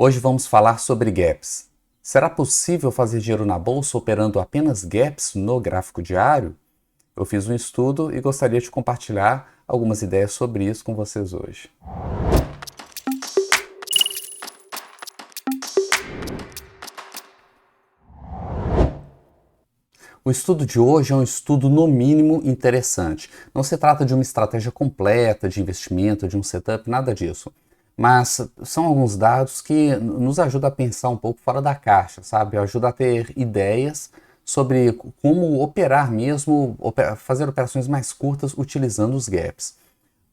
Hoje vamos falar sobre gaps. Será possível fazer dinheiro na bolsa operando apenas gaps no gráfico diário? Eu fiz um estudo e gostaria de compartilhar algumas ideias sobre isso com vocês hoje. O estudo de hoje é um estudo no mínimo interessante. Não se trata de uma estratégia completa de investimento, de um setup, nada disso. Mas são alguns dados que nos ajudam a pensar um pouco fora da caixa, sabe? Ajuda a ter ideias sobre como operar mesmo, fazer operações mais curtas utilizando os gaps.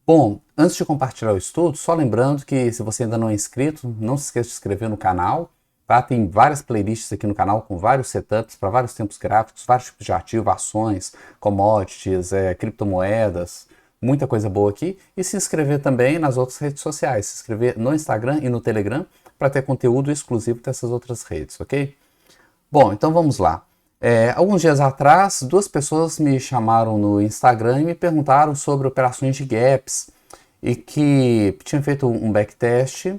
Bom, antes de compartilhar o estudo, só lembrando que se você ainda não é inscrito, não se esqueça de se inscrever no canal, tá? Tem várias playlists aqui no canal com vários setups para vários tempos gráficos, vários tipos de ativo, ações, commodities, criptomoedas, muita coisa boa aqui. E se inscrever também nas outras redes sociais, se inscrever no Instagram e no Telegram para ter conteúdo exclusivo dessas outras redes, ok? Bom, então vamos lá. Alguns dias atrás, duas pessoas me chamaram no Instagram e me perguntaram sobre operações de gaps e que tinham feito um backtest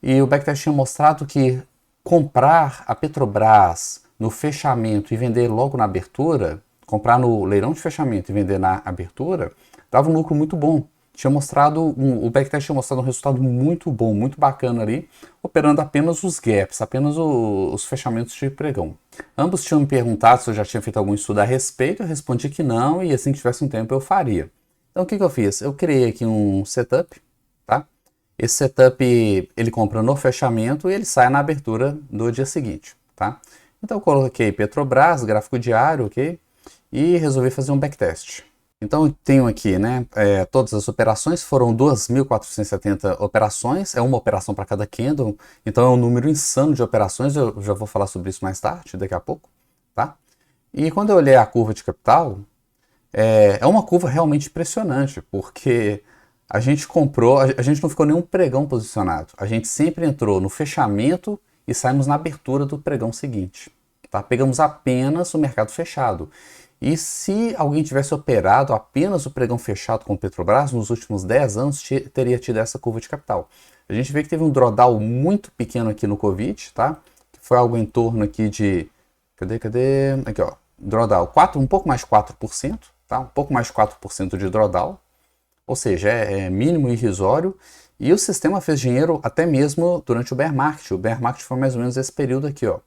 e o backtest tinha mostrado que comprar a Petrobras no fechamento e vender logo na abertura, comprar no leilão de fechamento e vender na abertura, dava um lucro muito bom. O backtest tinha mostrado um resultado muito bom, muito bacana ali, operando apenas os gaps, apenas os fechamentos de pregão. Ambos tinham me perguntado se eu já tinha feito algum estudo a respeito, eu respondi que não, e assim que tivesse um tempo eu faria. Então o que eu fiz? Eu criei aqui um setup, tá? Esse setup ele compra no fechamento e ele sai na abertura do dia seguinte, tá? Então eu coloquei Petrobras, gráfico diário, ok? E resolvi fazer um backtest. Então eu tenho aqui, né, todas as operações, foram 2.470 operações, é uma operação para cada candle, então é um número insano de operações, eu já vou falar sobre isso mais tarde, daqui a pouco, tá? E quando eu olhei a curva de capital, é uma curva realmente impressionante, porque a gente comprou, a gente não ficou nenhum pregão posicionado, a gente sempre entrou no fechamento e saímos na abertura do pregão seguinte, tá? Pegamos apenas o mercado fechado. E se alguém tivesse operado apenas o pregão fechado com o Petrobras nos últimos 10 anos, teria tido essa curva de capital. A gente vê que teve um drawdown muito pequeno aqui no Covid, tá? Que foi algo em torno aqui de... Cadê? Aqui, ó. Drawdown, um pouco mais de 4%, tá? Um pouco mais de 4% de drawdown. Ou seja, é mínimo e irrisório. E o sistema fez dinheiro até mesmo durante o bear market. O bear market foi mais ou menos esse período aqui, ó.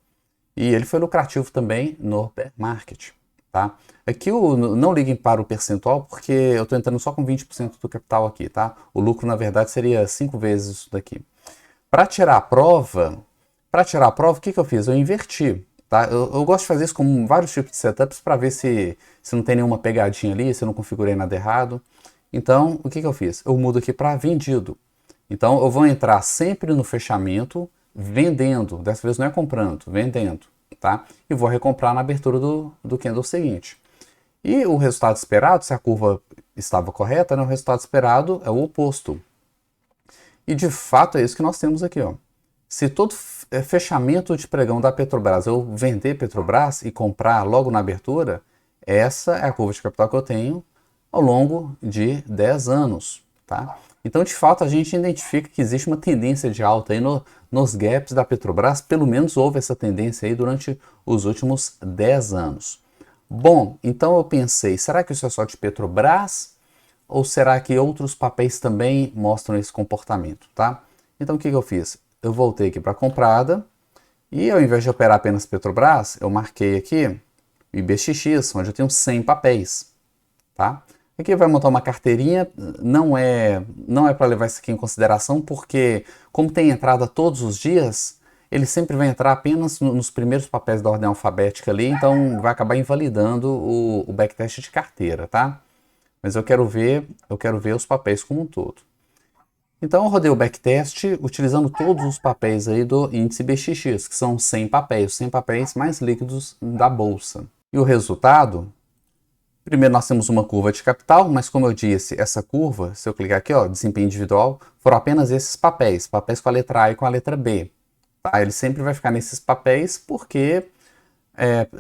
E ele foi lucrativo também no bear market. Tá? Aqui não liguem para o percentual, porque eu estou entrando só com 20% do capital aqui, tá? O lucro, na verdade, seria 5 vezes isso daqui. Para tirar a prova, o que eu fiz? Eu inverti, tá? Eu gosto de fazer isso com vários tipos de setups para ver se não tem nenhuma pegadinha ali, se eu não configurei nada errado. Então, o que eu fiz? Eu mudo aqui para vendido. Então, eu vou entrar sempre no fechamento vendendo, dessa vez não é comprando, vendendo. Tá? E vou recomprar na abertura do candle seguinte. E o resultado esperado, se a curva estava correta, né, o resultado esperado é o oposto. E de fato é isso que nós temos aqui. Ó. Se todo fechamento de pregão da Petrobras eu vender Petrobras e comprar logo na abertura, essa é a curva de capital que eu tenho ao longo de 10 anos. Tá? Então, de fato, a gente identifica que existe uma tendência de alta aí nos gaps da Petrobras, pelo menos houve essa tendência aí durante os últimos 10 anos. Bom, então eu pensei, será que isso é só de Petrobras? Ou será que outros papéis também mostram esse comportamento, tá? Então o que eu fiz? Eu voltei aqui para a comprada e ao invés de operar apenas Petrobras, eu marquei aqui o IBXX, onde eu tenho 100 papéis, tá? Aqui vai montar uma carteirinha, não é para levar isso aqui em consideração, porque como tem entrada todos os dias, ele sempre vai entrar apenas nos primeiros papéis da ordem alfabética ali, então vai acabar invalidando o backtest de carteira, tá? Mas eu quero ver os papéis como um todo. Então eu rodei o backtest utilizando todos os papéis aí do índice BXX, que são 100 papéis mais líquidos da bolsa. E o resultado... Primeiro nós temos uma curva de capital, mas como eu disse, essa curva, se eu clicar aqui, ó, desempenho individual, foram apenas esses papéis com a letra A e com a letra B. Tá? Ele sempre vai ficar nesses papéis porque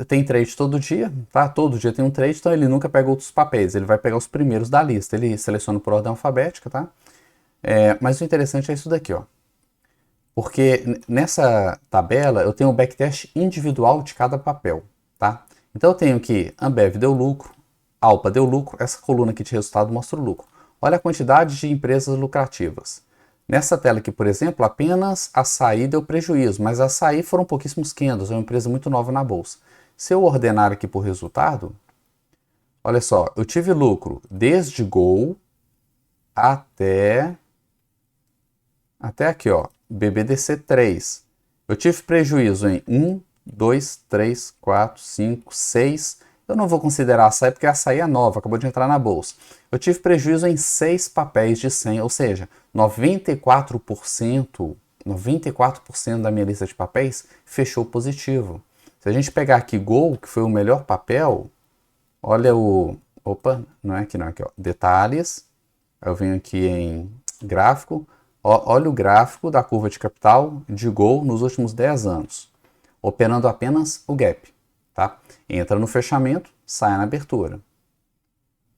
tem trade todo dia, tá? Todo dia tem um trade, então ele nunca pega outros papéis, ele vai pegar os primeiros da lista, ele seleciona por ordem alfabética, tá? Mas o interessante é isso daqui, ó. Porque nessa tabela eu tenho o backtest individual de cada papel, tá? Então eu tenho que Ambev deu lucro, Alpa deu lucro, essa coluna aqui de resultado mostra o lucro. Olha a quantidade de empresas lucrativas. Nessa tela aqui, por exemplo, apenas a Açaí deu prejuízo, mas a Açaí foram pouquíssimos candles, é uma empresa muito nova na bolsa. Se eu ordenar aqui por resultado, olha só, eu tive lucro desde Gol até aqui, ó, BBDC3. Eu tive prejuízo em 1, 2, 3, 4, 5, 6. Eu não vou considerar açaí porque a açaí é nova, acabou de entrar na bolsa. Eu tive prejuízo em 6 papéis de 100, ou seja, 94% da minha lista de papéis fechou positivo. Se a gente pegar aqui Gol, que foi o melhor papel, olha o... Opa, não é aqui não, é aqui ó, detalhes. Eu venho aqui em gráfico. Olha o gráfico da curva de capital de Gol nos últimos 10 anos, operando apenas o gap, tá? Entra no fechamento, sai na abertura.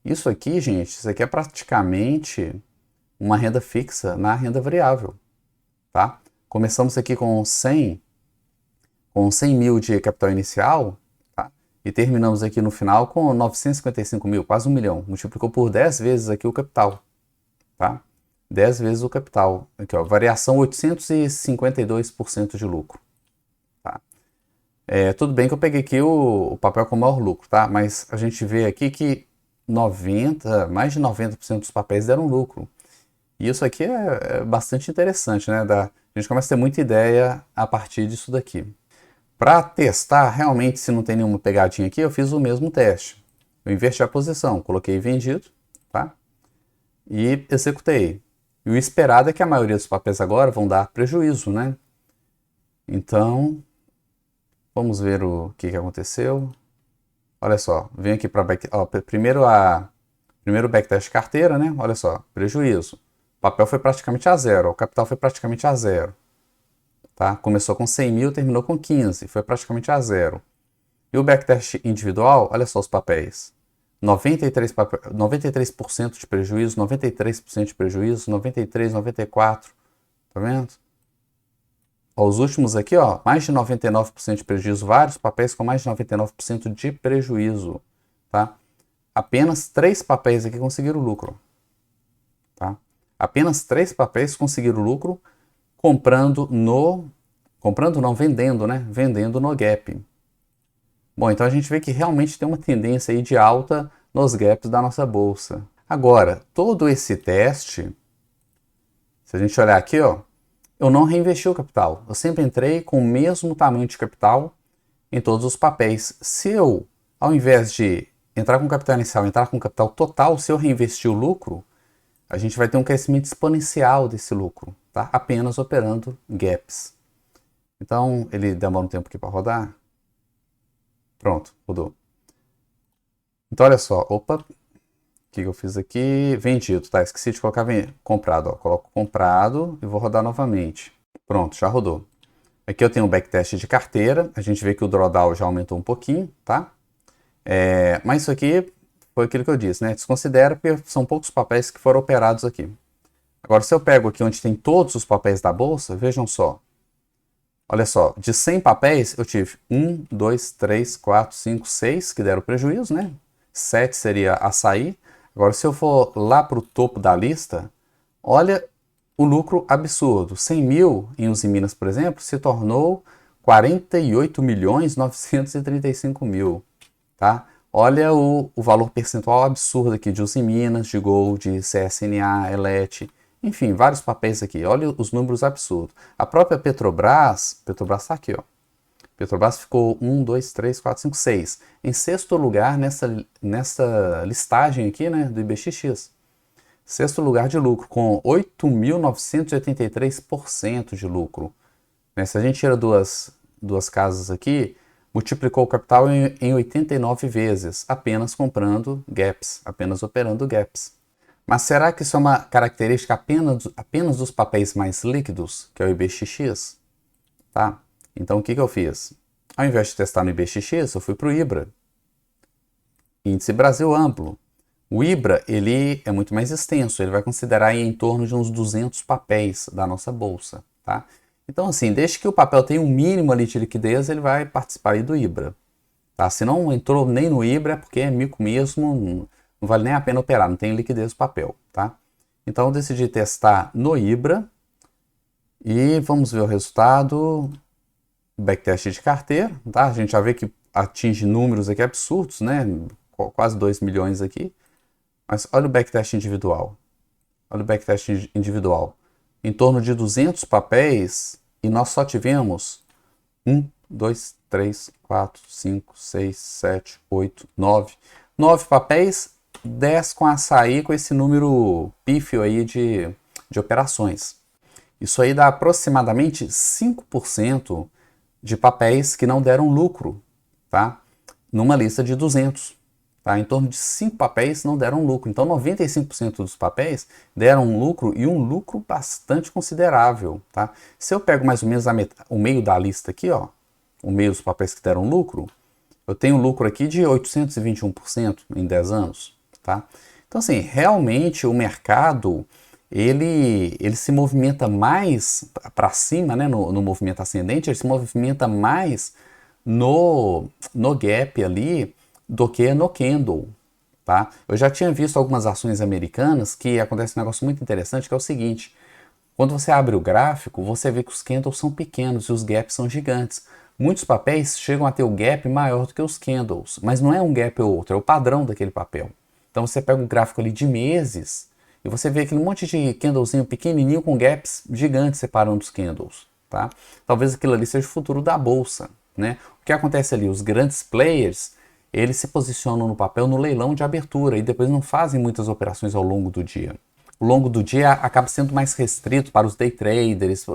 Isso aqui, gente, isso aqui é praticamente uma renda fixa na renda variável, tá? Começamos aqui com 100 mil de capital inicial, tá? E terminamos aqui no final com 955 mil, quase 1 milhão. Multiplicou por 10 vezes aqui o capital, tá? 10 vezes o capital. Aqui, ó, variação 852% de lucro. Tá? Tudo bem que eu peguei aqui o papel com maior lucro, tá? Mas a gente vê aqui que mais de 90% dos papéis deram lucro. E isso aqui é bastante interessante, né? A gente começa a ter muita ideia a partir disso daqui. Para testar realmente se não tem nenhuma pegadinha aqui, eu fiz o mesmo teste. Eu inverti a posição, coloquei vendido, tá? E executei. E o esperado é que a maioria dos papéis agora vão dar prejuízo, né? Então, vamos ver o que aconteceu. Olha só, vem aqui para primeiro o backtest carteira, né? Olha só, prejuízo. O papel foi praticamente a zero, o capital foi praticamente a zero. Tá? Começou com 100 mil, terminou com 15, foi praticamente a zero. E o backtest individual, olha só os papéis. 93% de prejuízo, 93% de prejuízo, 93, 94, tá vendo? Ó, os últimos aqui, ó, mais de 99% de prejuízo, vários papéis com mais de 99% de prejuízo, tá? Apenas 3 papéis aqui conseguiram lucro, tá? Apenas 3 papéis conseguiram lucro vendendo, né? Vendendo no gap. Bom, então a gente vê que realmente tem uma tendência aí de alta nos gaps da nossa bolsa. Agora, todo esse teste, se a gente olhar aqui, ó, eu não reinvesti o capital. Eu sempre entrei com o mesmo tamanho de capital em todos os papéis. Se eu, ao invés de entrar com capital inicial, entrar com capital total, se eu reinvestir o lucro, a gente vai ter um crescimento exponencial desse lucro, tá? Apenas operando gaps. Então, ele demora um tempo aqui para rodar. Pronto, rodou. Então, olha só, opa, o que eu fiz aqui? Vendido, tá? Esqueci de colocar comprado, ó. Coloco comprado e vou rodar novamente. Pronto, já rodou. Aqui eu tenho o backtest de carteira, a gente vê que o drawdown já aumentou um pouquinho, tá? Mas isso aqui foi aquilo que eu disse, né? Desconsidera porque são poucos papéis que foram operados aqui. Agora, se eu pego aqui onde tem todos os papéis da bolsa, vejam só. Olha só, de 100 papéis, eu tive 1, 2, 3, 4, 5, 6 que deram prejuízo, né? 7 seria açaí. Agora, se eu for lá para o topo da lista, olha o lucro absurdo. 100 mil em Uzi Minas, por exemplo, se tornou 48.935.000, tá? Olha o valor percentual absurdo aqui de Uzi Minas, de Gol, de CSNA, Elet, enfim, vários papéis aqui. Olha os números absurdos. A própria Petrobras está aqui, ó. Petrobras ficou 1, 2, 3, 4, 5, 6. Em sexto lugar nessa listagem aqui, né, do IBXX. Sexto lugar de lucro, com 8.983% de lucro. Se a gente tira duas casas aqui, multiplicou o capital em 89 vezes, apenas comprando gaps, apenas operando gaps. Mas será que isso é uma característica apenas dos papéis mais líquidos, que é o IBXX? Tá? Então o que eu fiz? Ao invés de testar no IBXX, eu fui para o IBRA. Índice Brasil Amplo. O IBRA ele é muito mais extenso, ele vai considerar aí em torno de uns 200 papéis da nossa bolsa. Tá? Então, assim, desde que o papel tenha um mínimo ali de liquidez, ele vai participar aí do IBRA. Tá? Se não entrou nem no IBRA, é porque é mico mesmo, não vale nem a pena operar, não tem liquidez o papel. Tá? Então, eu decidi testar no IBRA e vamos ver o resultado. Backtest de carteira, tá? A gente já vê que atinge números aqui absurdos, né? Quase 2 milhões aqui. Mas olha o backtest individual. Olha o backtest individual. Em torno de 200 papéis e nós só tivemos 1, 2, 3, 4, 5, 6, 7, 8, 9. 9 papéis, 10 com açaí, com esse número pífio aí de operações. Isso aí dá aproximadamente 5% de papéis que não deram lucro, tá? Numa lista de 200. Tá? Em torno de 5 papéis não deram lucro. Então, 95% dos papéis deram um lucro e um lucro bastante considerável. Tá? Se eu pego mais ou menos o meio da lista aqui, ó, o meio dos papéis que deram lucro, eu tenho um lucro aqui de 821% em 10 anos. Tá? Então, assim, realmente o mercado ele se movimenta mais para cima, né, no movimento ascendente, ele se movimenta mais no gap ali do que no candle, tá? Eu já tinha visto algumas ações americanas que acontece um negócio muito interessante, que é o seguinte: quando você abre o gráfico, você vê que os candles são pequenos e os gaps são gigantes. Muitos papéis chegam a ter o gap maior do que os candles, mas não é um gap ou outro, é o padrão daquele papel. Então você pega um gráfico ali de meses e você vê aquele monte de candlezinho pequenininho com gaps gigantes separando os candles, tá? Talvez aquilo ali seja o futuro da bolsa, né? O que acontece ali? Os grandes players, eles se posicionam no papel no leilão de abertura e depois não fazem muitas operações ao longo do dia. O longo do dia acaba sendo mais restrito para os day traders,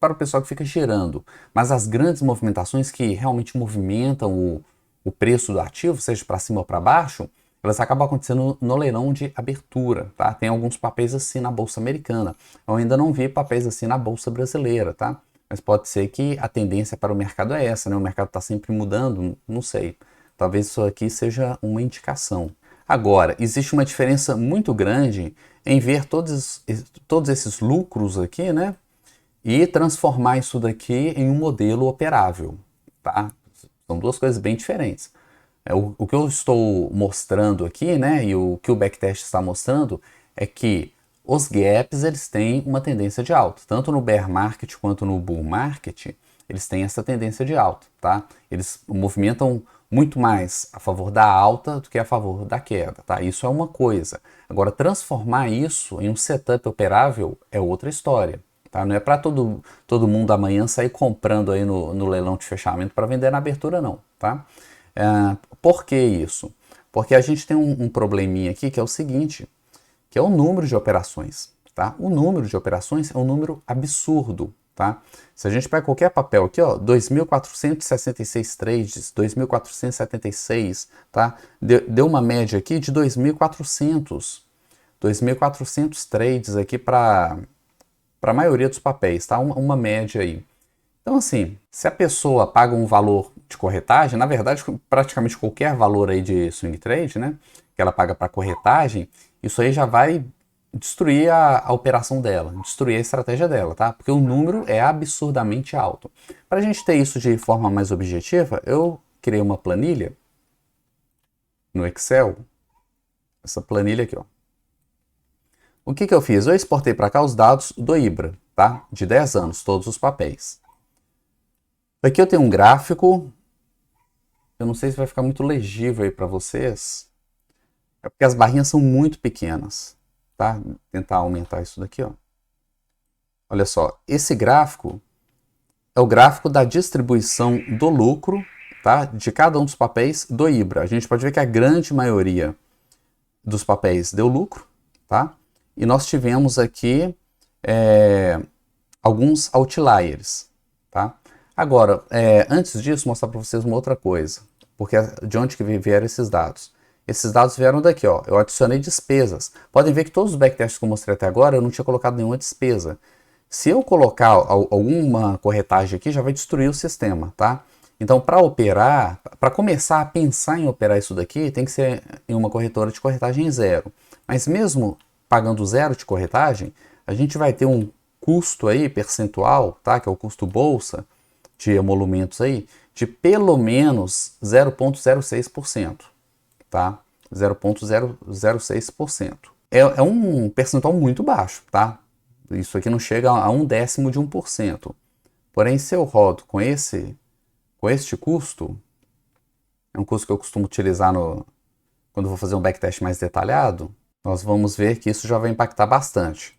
para o pessoal que fica girando. Mas as grandes movimentações que realmente movimentam o preço do ativo, seja para cima ou para baixo, elas acabam acontecendo no leilão de abertura, tá? Tem alguns papéis assim na Bolsa Americana. Eu ainda não vi papéis assim na Bolsa Brasileira, tá? Mas pode ser que a tendência para o mercado é essa, né? O mercado está sempre mudando, não sei. Talvez isso aqui seja uma indicação. Agora, existe uma diferença muito grande em ver todos esses lucros aqui, né? E transformar isso daqui em um modelo operável, tá? São duas coisas bem diferentes. O que eu estou mostrando aqui, né? E o que o backtest está mostrando é que os gaps eles têm uma tendência de alta. Tanto no bear market quanto no bull market, eles têm essa tendência de alta, tá? Eles movimentam muito mais a favor da alta do que a favor da queda, tá? Isso é uma coisa. Agora, transformar isso em um setup operável é outra história, tá? Não é para todo mundo amanhã sair comprando aí no leilão de fechamento para vender na abertura, não, tá? Por que isso? Porque a gente tem um probleminha aqui que é o seguinte, que é o número de operações, tá? O número de operações é um número absurdo, tá? Se a gente pega qualquer papel aqui, ó, 2.466 trades, 2.476, tá? Deu uma média aqui de 2.400 trades aqui para a maioria dos papéis, tá? Uma média aí. Então, assim, se a pessoa paga um valor de corretagem, na verdade, praticamente qualquer valor aí de swing trade, né, que ela paga para corretagem, isso aí já vai destruir a operação dela, destruir a estratégia dela, tá? Porque o número é absurdamente alto. Para a gente ter isso de forma mais objetiva, eu criei uma planilha no Excel, essa planilha aqui, ó. O que eu fiz? Eu exportei para cá os dados do IBRA, tá? De 10 anos, todos os papéis. Aqui eu tenho um gráfico, eu não sei se vai ficar muito legível aí para vocês, é porque as barrinhas são muito pequenas, tá? Vou tentar aumentar isso daqui, ó. Olha só, esse gráfico é o gráfico da distribuição do lucro, tá? De cada um dos papéis do IBRA. A gente pode ver que a grande maioria dos papéis deu lucro, tá? E nós tivemos aqui alguns outliers, tá? Agora, antes disso, mostrar para vocês uma outra coisa, porque de onde que vieram esses dados? Esses dados vieram daqui, ó. Eu adicionei despesas. Podem ver que todos os backtests que eu mostrei até agora, eu não tinha colocado nenhuma despesa. Se eu colocar alguma corretagem aqui, já vai destruir o sistema, tá? Então, para operar, para começar a pensar em operar isso daqui, tem que ser em uma corretora de corretagem zero. Mas mesmo pagando zero de corretagem, a gente vai ter um custo aí, percentual, tá? Que é o custo bolsa de emolumentos aí, de pelo menos 0,06%, tá? 0,006%. É um percentual muito baixo, tá? Isso aqui não chega a 1/10 de 1%. Porém, se eu rodo com este custo, é um custo que eu costumo utilizar quando vou fazer um backtest mais detalhado, nós vamos ver que isso já vai impactar bastante.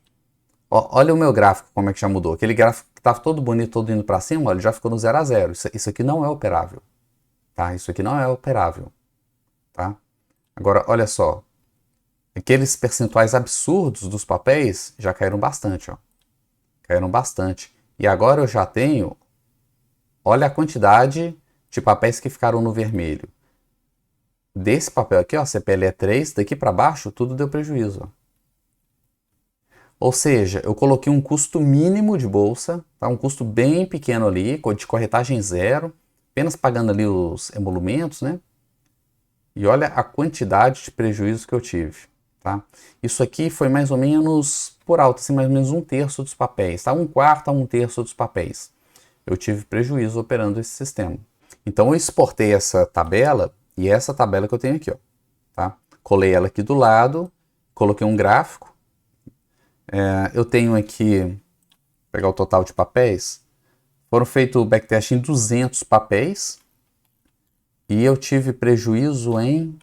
Olha o meu gráfico, como é que já mudou. Aquele gráfico que estava todo bonito, todo indo para cima, olha, já ficou no 0 a 0. Isso aqui não é operável. Tá? Isso aqui não é operável. Tá? Agora, olha só. Aqueles percentuais absurdos dos papéis já caíram bastante. Ó. Caíram bastante. E agora eu já tenho, olha a quantidade de papéis que ficaram no vermelho. Desse papel aqui, ó, CPLE3, daqui para baixo, tudo deu prejuízo. Ó. Ou seja, eu coloquei um custo mínimo de bolsa, tá? Um custo bem pequeno ali, de corretagem zero, apenas pagando ali os emolumentos, né? E olha a quantidade de prejuízo que eu tive, tá? Isso aqui foi mais ou menos, por alto, assim, mais ou menos 1/3 dos papéis, tá? 1/4 a 1/3 dos papéis. Eu tive prejuízo operando esse sistema. Então eu exportei essa tabela, e essa tabela que eu tenho aqui, ó, tá? Colei ela aqui do lado, coloquei um gráfico. Eu tenho aqui, vou pegar o total de papéis, foram feitos backtest em 200 papéis e eu tive prejuízo em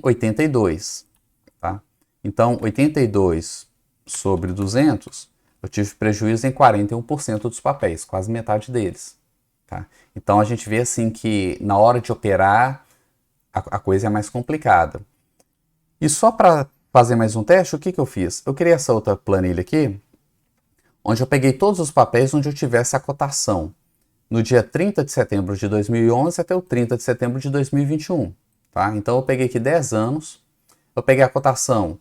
82, tá? Então, 82 sobre 200, eu tive prejuízo em 41% dos papéis, quase metade deles, tá? Então, a gente vê assim que na hora de operar, a coisa é mais complicada. E só para fazer mais um teste, o que eu fiz? Eu criei essa outra planilha aqui, onde eu peguei todos os papéis onde eu tivesse a cotação no dia 30 de setembro de 2011 até o 30 de setembro de 2021. Tá? Então eu peguei aqui 10 anos, eu peguei a cotação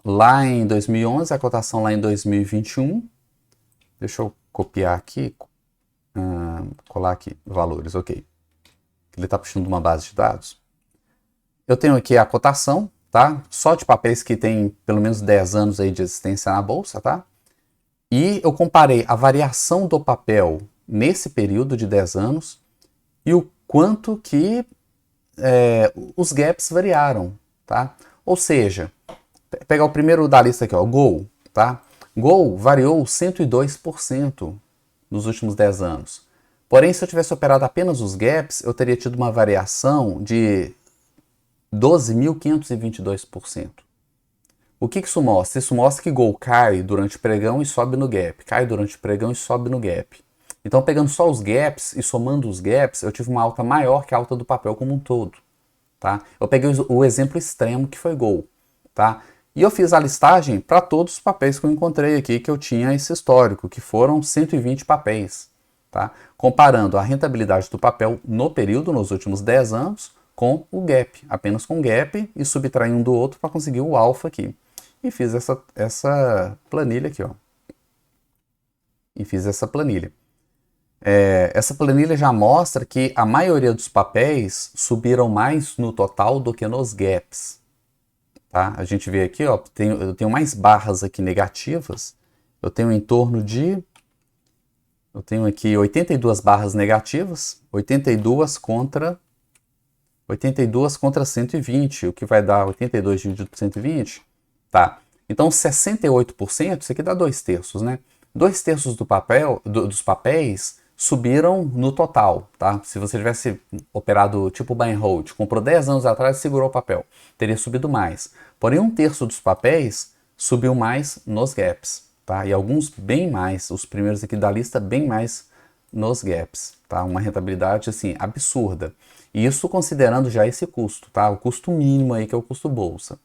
lá em 2011, a cotação lá em 2021. Deixa eu copiar aqui, colar aqui valores, ok. Ele está puxando uma base de dados. Eu tenho aqui a cotação, tá? Só de papéis que tem pelo menos 10 anos aí de existência na bolsa, tá? E eu comparei a variação do papel nesse período de 10 anos e o quanto que os gaps variaram, tá? Ou seja, pegar o primeiro da lista aqui, ó, Gol, tá? Gol variou 102% nos últimos 10 anos. Porém, se eu tivesse operado apenas os gaps, eu teria tido uma variação de 12.522%. O que isso mostra? Isso mostra que Gol cai durante o pregão e sobe no gap, cai durante o pregão e sobe no gap. Então, pegando só os gaps e somando os gaps, eu tive uma alta maior que a alta do papel como um todo. Tá? Eu peguei o exemplo extremo que foi Gol. Tá? E eu fiz a listagem para todos os papéis que eu encontrei aqui, que eu tinha esse histórico, que foram 120 papéis. Tá? Comparando a rentabilidade do papel no período, nos últimos 10 anos, com o gap, apenas com o gap e subtraindo um do outro para conseguir o alfa aqui. E fiz essa planilha aqui, ó. Essa planilha já mostra que a maioria dos papéis subiram mais no total do que nos gaps. Tá? A gente vê aqui, ó, eu tenho mais barras aqui negativas. Eu tenho em torno de... Eu tenho aqui 82 barras negativas, 82 contra 120, o que vai dar 82 dividido por 120. Tá. Então, 68%, isso aqui dá 2/3, né? 2/3 dos papéis subiram no total, tá? Se você tivesse operado tipo buy and hold, comprou 10 anos atrás e segurou o papel, teria subido mais. Porém, 1/3 dos papéis subiu mais nos gaps, tá? E alguns bem mais, os primeiros aqui da lista, bem mais nos gaps, tá? Uma rentabilidade, assim, absurda. E isso considerando já esse custo, tá? O custo mínimo aí, que é o custo bolsa.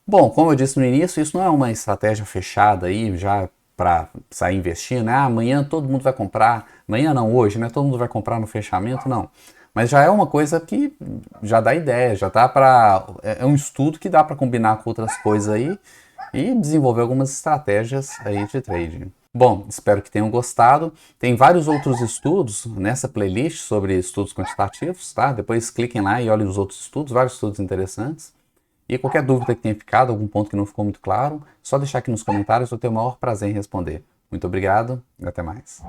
Bom, como eu disse no início, isso não é uma estratégia fechada aí, já para sair investindo, né? Amanhã todo mundo vai comprar, amanhã não, hoje, né? Todo mundo vai comprar no fechamento, não. Mas já é uma coisa que já dá ideia, já dá para... É um estudo que dá para combinar com outras coisas aí e desenvolver algumas estratégias aí de trading. Bom, espero que tenham gostado. Tem vários outros estudos nessa playlist sobre estudos quantitativos, tá? Depois cliquem lá e olhem os outros estudos, vários estudos interessantes. E qualquer dúvida que tenha ficado, algum ponto que não ficou muito claro, só deixar aqui nos comentários, eu tenho o maior prazer em responder. Muito obrigado e até mais.